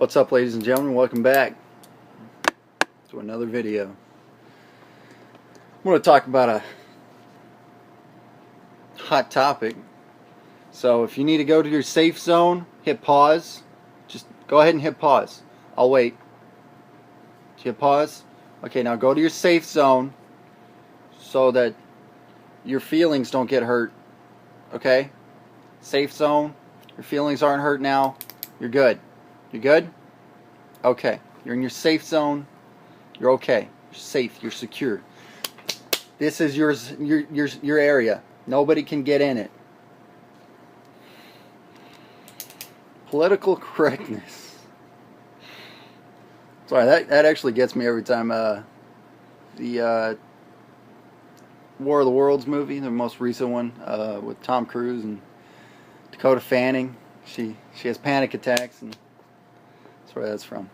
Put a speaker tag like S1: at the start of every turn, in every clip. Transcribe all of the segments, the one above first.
S1: What's up, ladies and gentlemen? Welcome back to another video. I'm going to talk about a hot topic. So if you need to go to your safe zone, hit pause. Just go ahead and hit pause. I'll wait. Hit pause. Okay, now go to your safe zone so that your feelings don't get hurt. Okay? Safe zone. Your feelings aren't hurt now. You're good. You good? Okay. You're in your safe zone. You're okay. You're safe. You're secure. This is your area. Nobody can get in it. Political correctness. Sorry, that actually gets me every time. The War of the Worlds movie, the most recent one, with Tom Cruise and Dakota Fanning. She has panic attacks, and that's where that's from.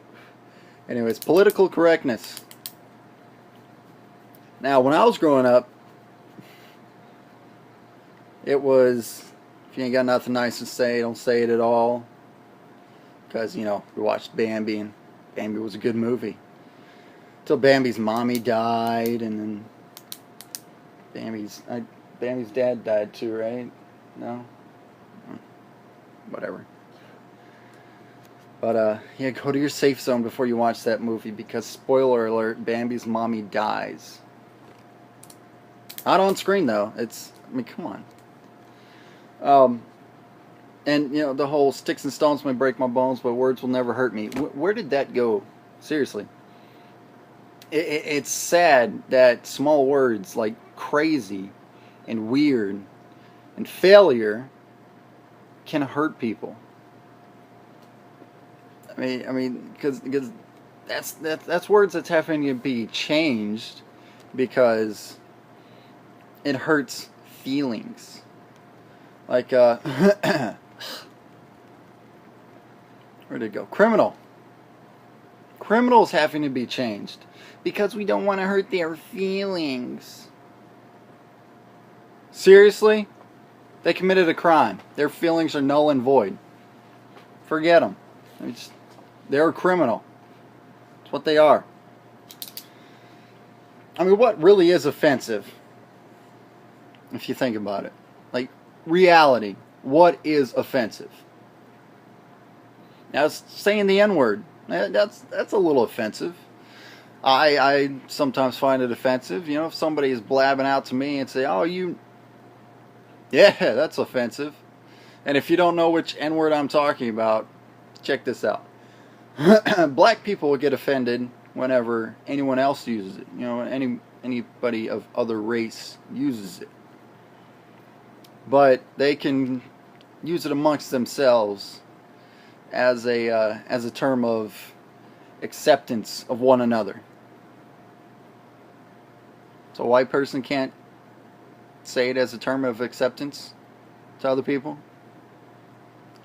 S1: Anyways, political correctness. Now, when I was growing up, it was, if you ain't got nothing nice to say, don't say it at all. Because, you know, we watched Bambi, and Bambi was a good movie. Until Bambi's mommy died, and then Bambi's dad died too, right? No? Whatever. But, yeah, go to your safe zone before you watch that movie, because, spoiler alert, Bambi's mommy dies. Not on screen, though. I mean, come on. And, you know, the whole sticks and stones may break my bones, but words will never hurt me. Where did that go? Seriously. It's sad that small words like crazy and weird and failure can hurt people. I mean, because that's words that's having to be changed because it hurts feelings. Like, where'd it go? Criminal. Criminals having to be changed because we don't want to hurt their feelings. Seriously? They committed a crime. Their feelings are null and void. Forget them. They're a criminal. That's what they are. I mean, what really is offensive, if you think about it? Like, reality. What is offensive? Now, saying the N-word, that's a little offensive. I sometimes find it offensive. You know, if somebody is blabbing out to me and say, oh, yeah, that's offensive. And if you don't know which N-word I'm talking about, check this out. Black people will get offended whenever anyone else uses it. You know, anybody of other race uses it. But they can use it amongst themselves as a term of acceptance of one another. So a white person can't say it as a term of acceptance to other people?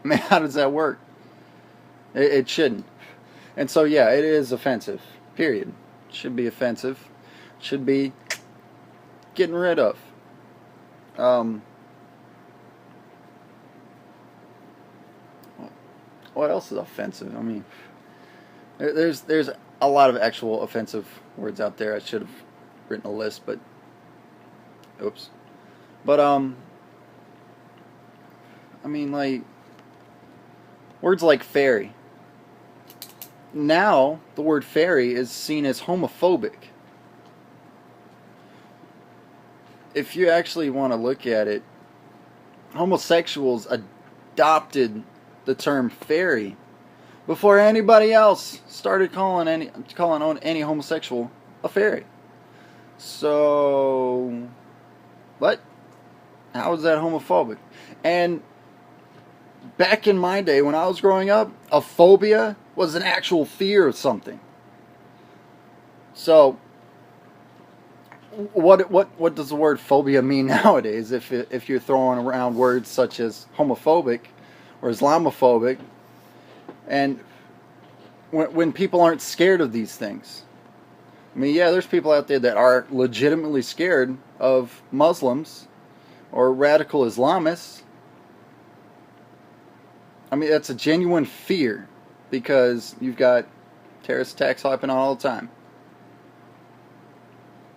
S1: I mean, how does that work? It shouldn't. And so, yeah, it is offensive. Period. It should be offensive. It should be getting rid of. What else is offensive? I mean, there's a lot of actual offensive words out there. I should have written a list, but oops. But I mean, like, words like Ferry. Now, the word Ferry is seen as homophobic. If you actually want to look at it, homosexuals adopted the term Ferry before anybody else started calling on any homosexual a fairy. So, what? How is that homophobic? And back in my day, when I was growing up, a phobia was an actual fear of something. So, what does the word phobia mean nowadays? If you're throwing around words such as homophobic or Islamophobic, and when people aren't scared of these things. I mean, yeah, there's people out there that are legitimately scared of Muslims or radical Islamists. I mean, that's a genuine fear. because you've got terrorist attacks happening all the time.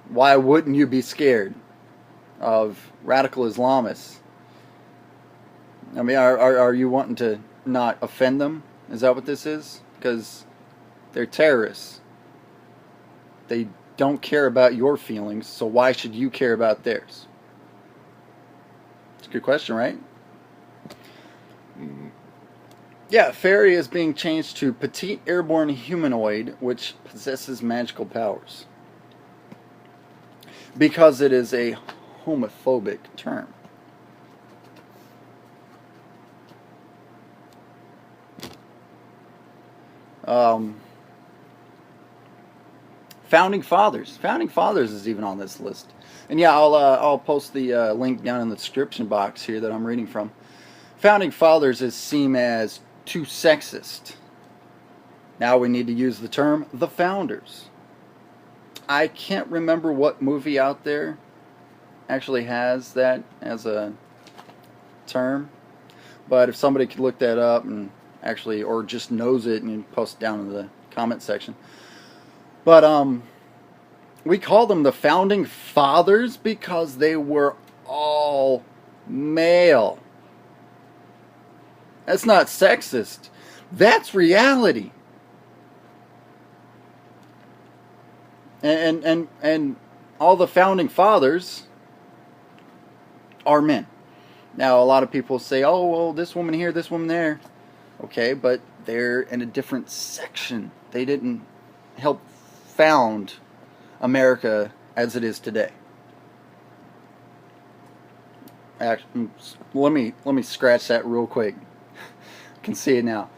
S1: Why wouldn't you be scared of radical Islamists? I mean, are you wanting to not offend them? Is that what this is? Because they're terrorists. They don't care about your feelings, so why should you care about theirs? It's a good question, right? Yeah, Ferry is being changed to petite airborne humanoid, which possesses magical powers. Because it is a homophobic term. Founding Fathers. Founding Fathers is even on this list. And yeah, I'll post the link down in the description box here that I'm reading from. Founding Fathers is seen as too sexist. Now we need to use the term the Founders. I can't remember what movie out there actually has that as a term. But if somebody could look that up and actually, or just knows it and post it down in the comment section. But we call them the Founding Fathers because they were all male. That's not sexist. That's reality. And all the Founding Fathers are men. Now, a lot of people say, oh, well, this woman here, this woman there. Okay, but they're in a different section. They didn't help found America as it is today. Actually, let me scratch that real quick. I can see it now.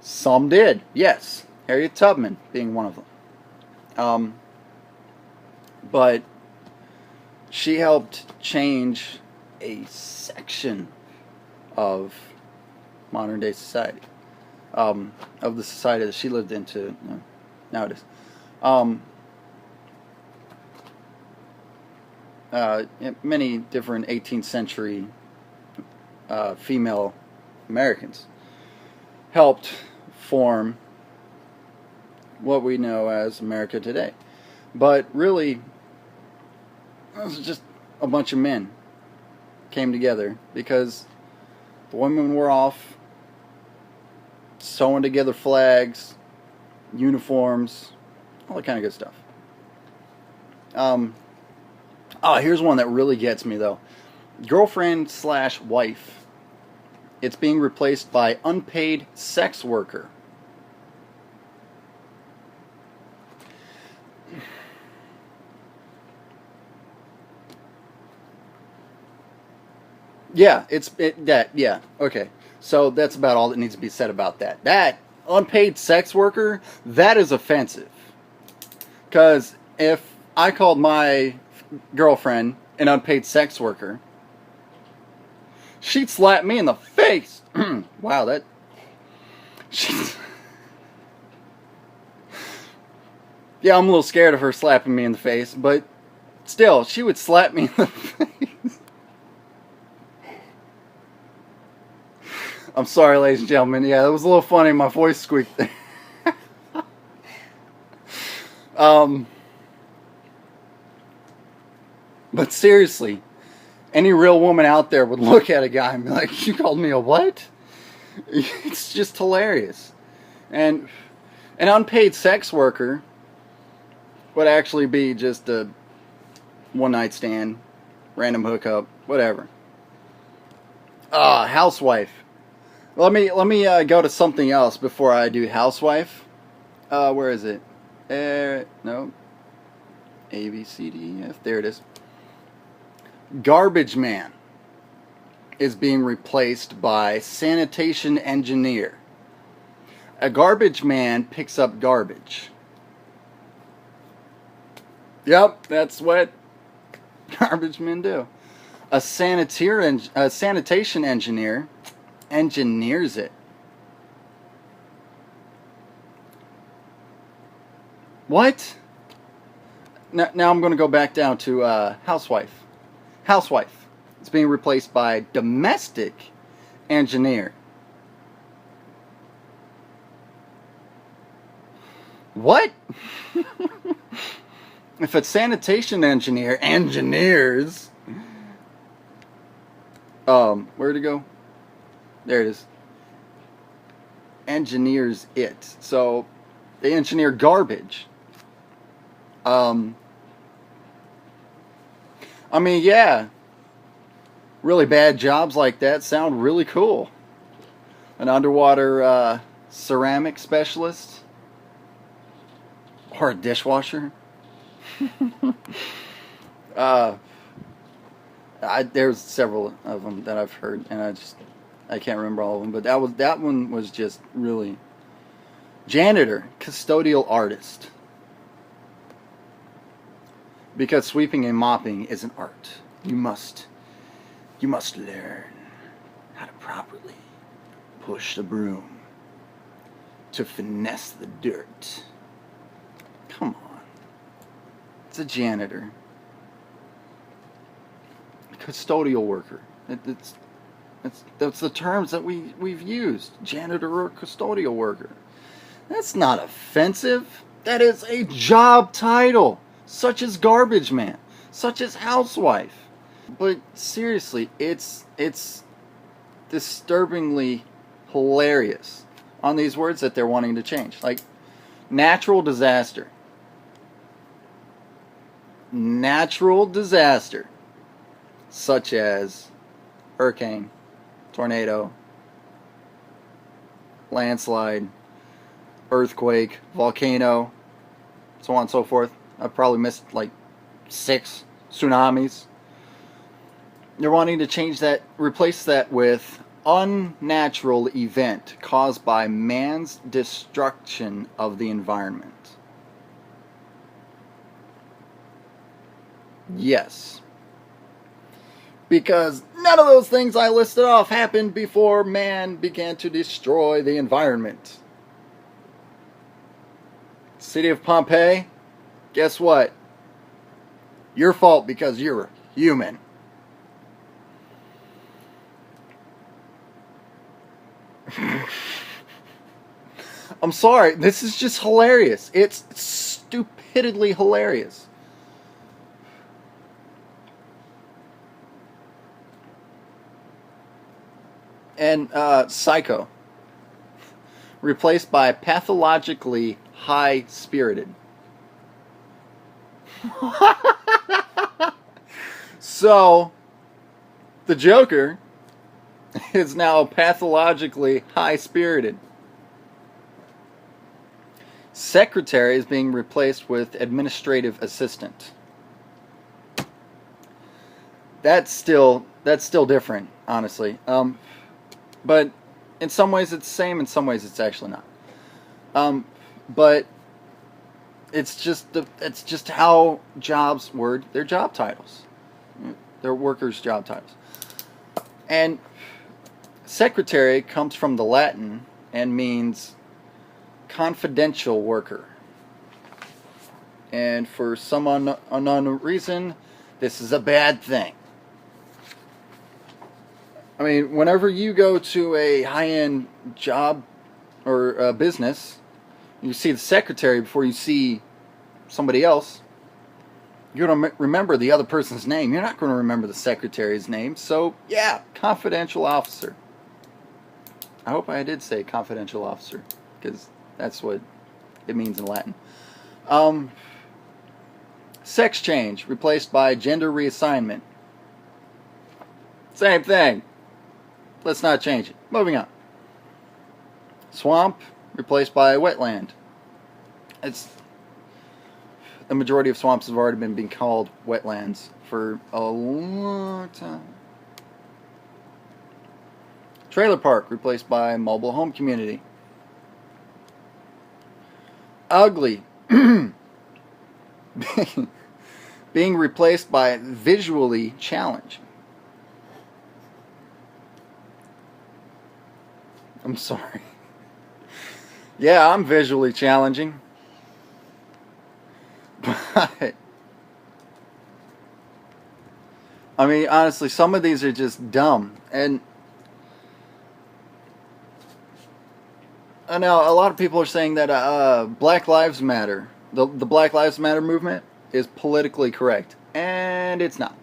S1: Some did, yes. Harriet Tubman being one of them. But she helped change a section of modern day society, of the society that she lived into nowadays. Many different 18th century female Americans helped form what we know as America today. But really, it was just a bunch of men came together because the women were off sewing together flags, uniforms, all that kind of good stuff. Here's one that really gets me though. Girlfriend/wife. It's being replaced by unpaid sex worker. Yeah, yeah, okay. So that's about all that needs to be said about that. That unpaid sex worker, that is offensive. Because if I called my girlfriend an unpaid sex worker, she'd slap me in the face. Wow, that... Yeah, I'm a little scared of her slapping me in the face, but still, she would slap me in the face. I'm sorry, ladies and gentlemen. Yeah, that was a little funny. My voice squeaked there. But seriously, any real woman out there would look at a guy and be like, you called me a what? It's just hilarious. And an unpaid sex worker would actually be just a one-night stand, random hookup, whatever. Housewife. Let me go to something else before I do housewife. Where is it? No. A, B, C, D, E, F. There it is. Garbage man is being replaced by sanitation engineer. A garbage man picks up garbage. Yep, that's what garbage men do. A sanitation engineer engineers it. What? Now I'm going to go back down to housewife. Housewife. It's being replaced by domestic engineer. What? If a sanitation engineer engineers, where'd it go? There it is. Engineers it. So they engineer garbage. I mean, yeah, really bad jobs like that sound really cool. An underwater ceramic specialist or a dishwasher. There's several of them that I've heard, and I can't remember all of them, but that one was just really. Janitor, custodial artist. Because sweeping and mopping is an art. You must learn how to properly push the broom to finesse the dirt. Come on. It's a janitor. Custodial worker. That's the terms that we've used. Janitor or custodial worker. That's not offensive. That is a job title, such as garbage man, such as housewife. But seriously, it's disturbingly hilarious on these words that they're wanting to change. Like natural disaster. Natural disaster, such as hurricane, tornado, landslide, earthquake, volcano, so on and so forth. I've probably missed like 6 tsunamis. They're wanting to change that, replace that with unnatural event caused by man's destruction of the environment. Yes. Because none of those things I listed off happened before man began to destroy the environment. City of Pompeii, guess what? Your fault because you're human. I'm sorry, this is just hilarious. It's stupidly hilarious. And psycho, replaced by pathologically high-spirited. So, the Joker is now pathologically high-spirited. Secretary is being replaced with administrative assistant. That's still different, honestly. But in some ways it's the same, in some ways it's actually not. But it's just how jobs word their job titles. Their workers' job titles. And secretary comes from the Latin and means confidential worker. And for some unknown reason, this is a bad thing. I mean, whenever you go to a high-end job or a business, you see the secretary before you see somebody else, you're going to remember the other person's name. You're not going to remember the secretary's name. So, yeah, confidential officer. I hope I did say confidential officer, because that's what it means in Latin. Sex change, replaced by gender reassignment. Same thing. Let's not change it. Moving on. Swamp, replaced by wetland. The majority of swamps have already been being called wetlands for a long time. Trailer park, replaced by mobile home community. Ugly, being replaced by visually challenging. I'm sorry. Yeah, I'm visually challenging. But, I mean, honestly, some of these are just dumb. And Now, a lot of people are saying that Black Lives Matter, the Black Lives Matter movement, is politically correct. And it's not.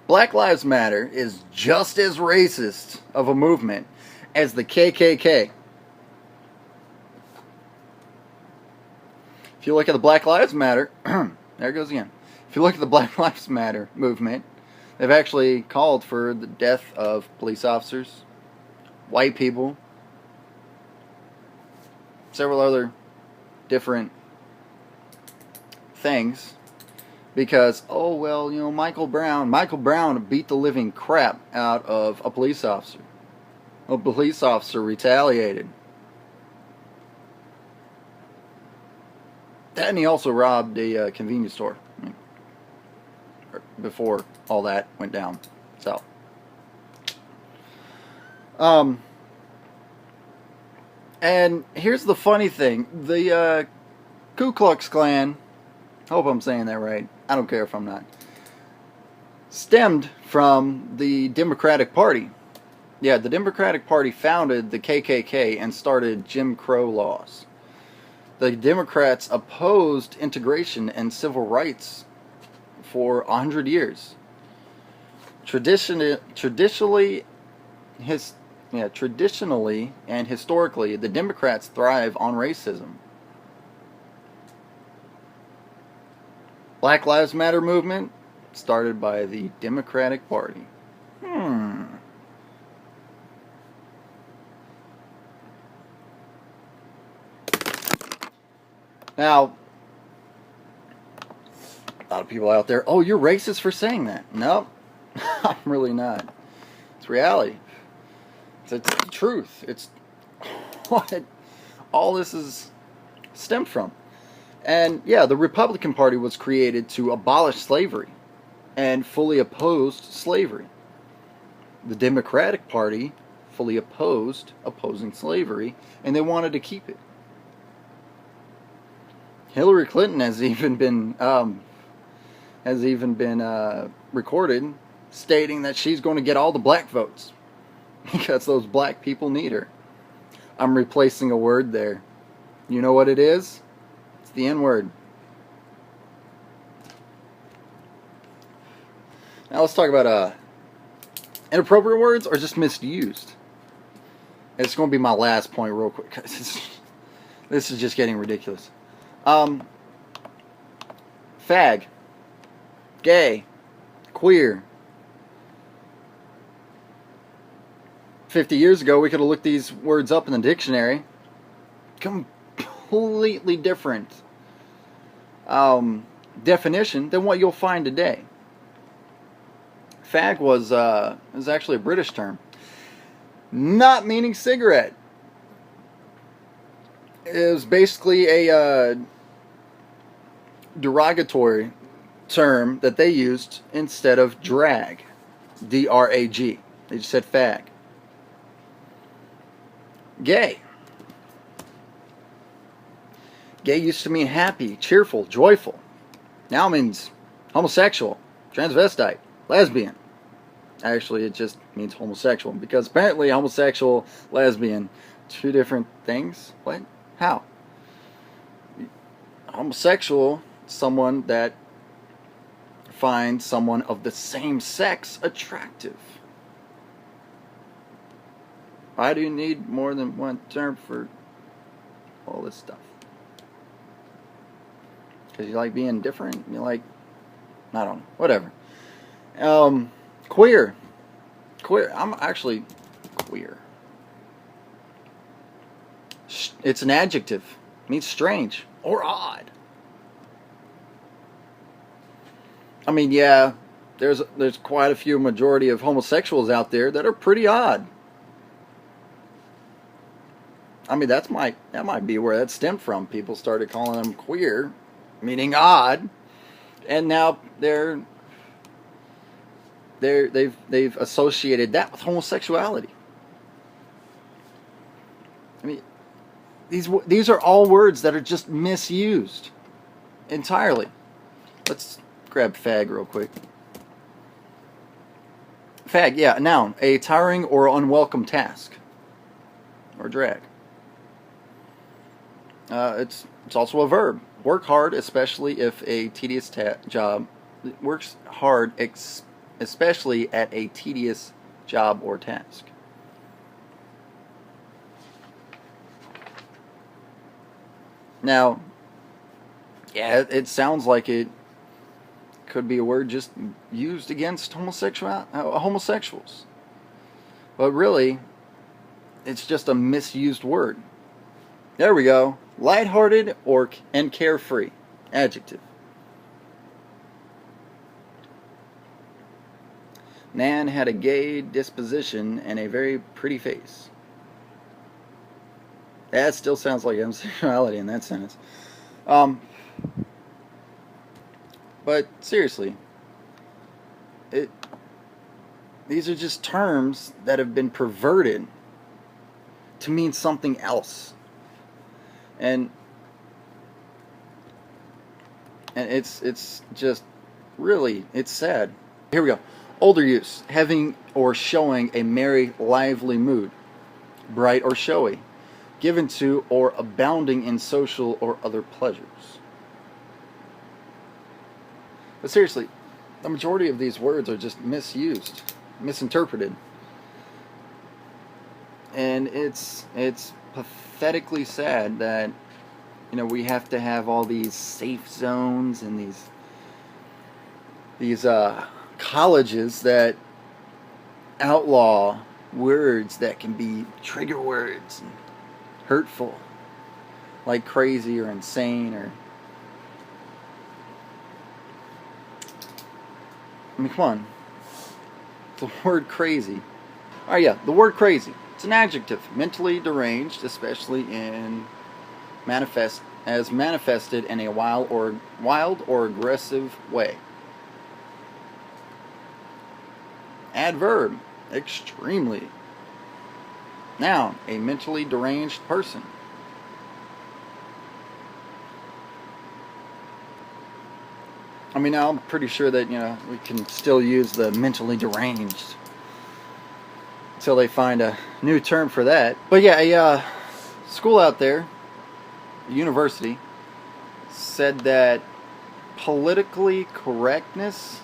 S1: Black Lives Matter is just as racist of a movement as the KKK. If you look at the Black Lives Matter, there it goes again. If you look at the Black Lives Matter movement, they've actually called for the death of police officers, white people, several other different things. Because, oh, well, you know, Michael Brown beat the living crap out of a police officer. A police officer retaliated. And he also robbed a convenience store before all that went down. So, and here's the funny thing. The Ku Klux Klan, hope I'm saying that right, I don't care if I'm not, stemmed from the Democratic Party. Yeah, the Democratic Party founded the KKK and started Jim Crow laws. The Democrats opposed integration and civil rights for 100 years. Traditionally and historically, the Democrats thrive on racism. Black Lives Matter movement started by the Democratic Party. Now, a lot of people out there, oh, you're racist for saying that. No, I'm really not. It's reality. It's the truth. It's what all this is stemmed from. And yeah, the Republican Party was created to abolish slavery and fully opposed slavery. The Democratic Party fully opposing slavery, and they wanted to keep it. Hillary Clinton has even been recorded stating that she's going to get all the black votes because those black people need her. I'm replacing a word there. You know what it is? It's the N-word. Now let's talk about inappropriate words or just misused. It's going to be my last point real quick. This is just getting ridiculous. Fag, gay, queer. 50 years ago, we could have looked these words up in the dictionary. Completely different definition than what you'll find today. Fag was actually a British term, not meaning cigarette. It was basically a derogatory term that they used instead of drag. D-R-A-G. They just said fag. Gay. Gay used to mean happy, cheerful, joyful. Now it means homosexual, transvestite, lesbian. Actually, it just means homosexual, because apparently homosexual, lesbian, two different things. What? How? Homosexual, someone that finds someone of the same sex attractive. Why do you need more than one term for all this stuff? Because you like being different? You like, I don't know, whatever. Queer. Queer. I'm actually queer. It's an adjective. It means strange or odd. I mean, yeah, there's quite a few majority of homosexuals out there that are pretty odd. I mean, that might be where that stemmed from. People started calling them queer, meaning odd, and now they've associated that with homosexuality. I mean, these are all words that are just misused entirely. Let's grab fag real quick. Fag, yeah, noun, a tiring or unwelcome task or drag. It's also a verb. Work hard, especially if a tedious job. Works hard, especially at a tedious job or task. Now, yeah, it sounds like it could be a word just used against homosexuals, but really, it's just a misused word. There we go. Lighthearted and carefree. Adjective. Nan had a gay disposition and a very pretty face. That still sounds like homosexuality in that sentence. But seriously, these are just terms that have been perverted to mean something else. And it's just really, it's sad. Here we go. Older use, having or showing a merry, lively mood, bright or showy, given to or abounding in social or other pleasures. But seriously, the majority of these words are just misused, misinterpreted. And it's pathetically sad that, we have to have all these safe zones and these colleges that outlaw words that can be trigger words and hurtful, like crazy or insane or... come on. The word crazy. Alright, yeah, the word crazy. It's an adjective, mentally deranged, especially manifested in a wild or aggressive way. Adverb, extremely. Noun, a mentally deranged person. Now I'm pretty sure that, we can still use the mentally deranged until they find a new term for that. But yeah, a school out there, a university, said that politically correctness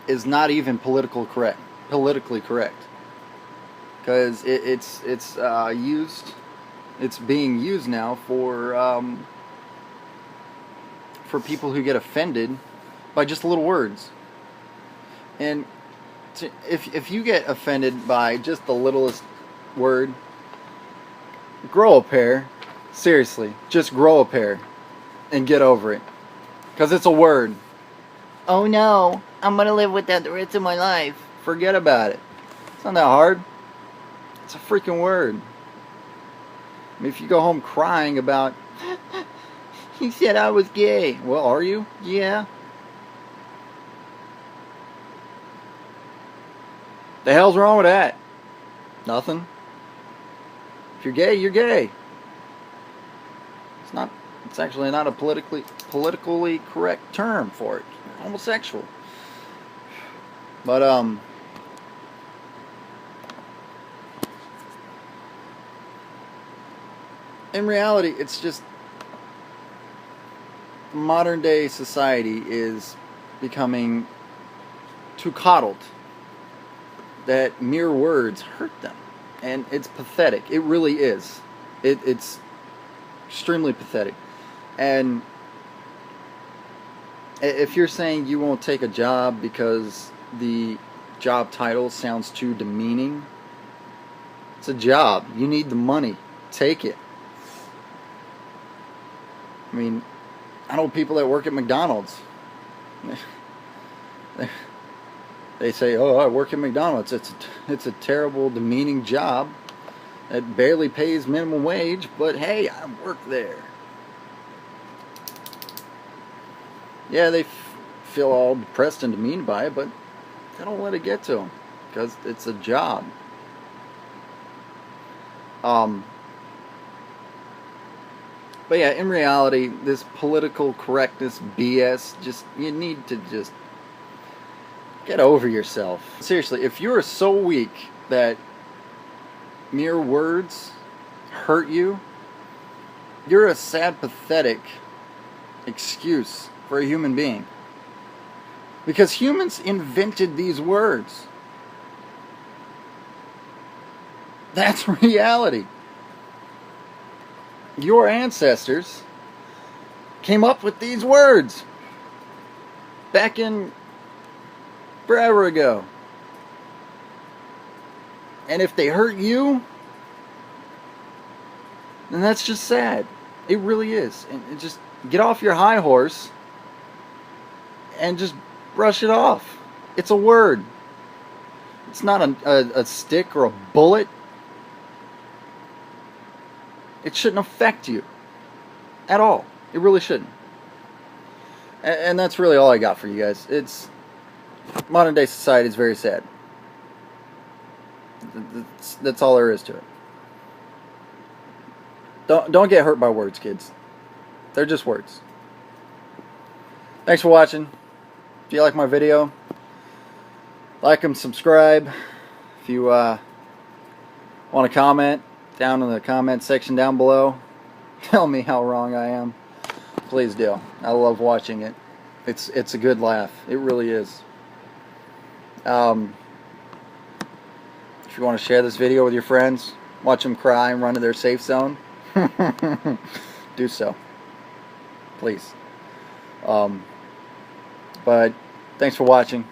S1: is not even politically correct, because it's being used now for people who get offended by just little words. And if you get offended by just the littlest word, grow a pair. Seriously, just grow a pair and get over it, because it's a word. Oh no, I'm gonna live with that the rest of my life. Forget about it. It's not that hard. It's a freaking word. If you go home crying about he said I was gay. Well, are you? Yeah. The hell's wrong with that? Nothing. If you're gay, you're gay. It's actually not a politically correct term for it. You're homosexual. But in reality, it's just modern day society is becoming too coddled that mere words hurt them, and it's pathetic. It really is. It's extremely pathetic. And if you're saying you won't take a job because the job title sounds too demeaning, it's a job. You need the money. Take it. I know people that work at McDonald's. They say, "Oh, I work at McDonald's. It's a terrible, demeaning job that barely pays minimum wage, but hey, I work there." Yeah, they feel all depressed and demeaned by it, but they don't let it get to them because it's a job. But yeah, in reality, this political correctness BS, you need to just get over yourself. Seriously, if you're so weak that mere words hurt you, You're a sad, pathetic excuse for a human being. Because humans invented these words. That's reality. Your ancestors came up with these words back in forever ago. And if they hurt you, then that's just sad. It really is. And just get off your high horse and just brush it off. It's a word. It's not a stick or a bullet. It shouldn't affect you at all. It really shouldn't. And that's really all I got for you guys. It's modern day society is very sad. That's all there is to it. Don't get hurt by words, kids. They're just words. Thanks for watching. If you like my video, like and subscribe. If you want to comment, down in the comment section down below, tell me how wrong I am. Please do. I love watching it. It's a good laugh. It really is. If you want to share this video with your friends, watch them cry and run to their safe zone, do so. Please. But thanks for watching.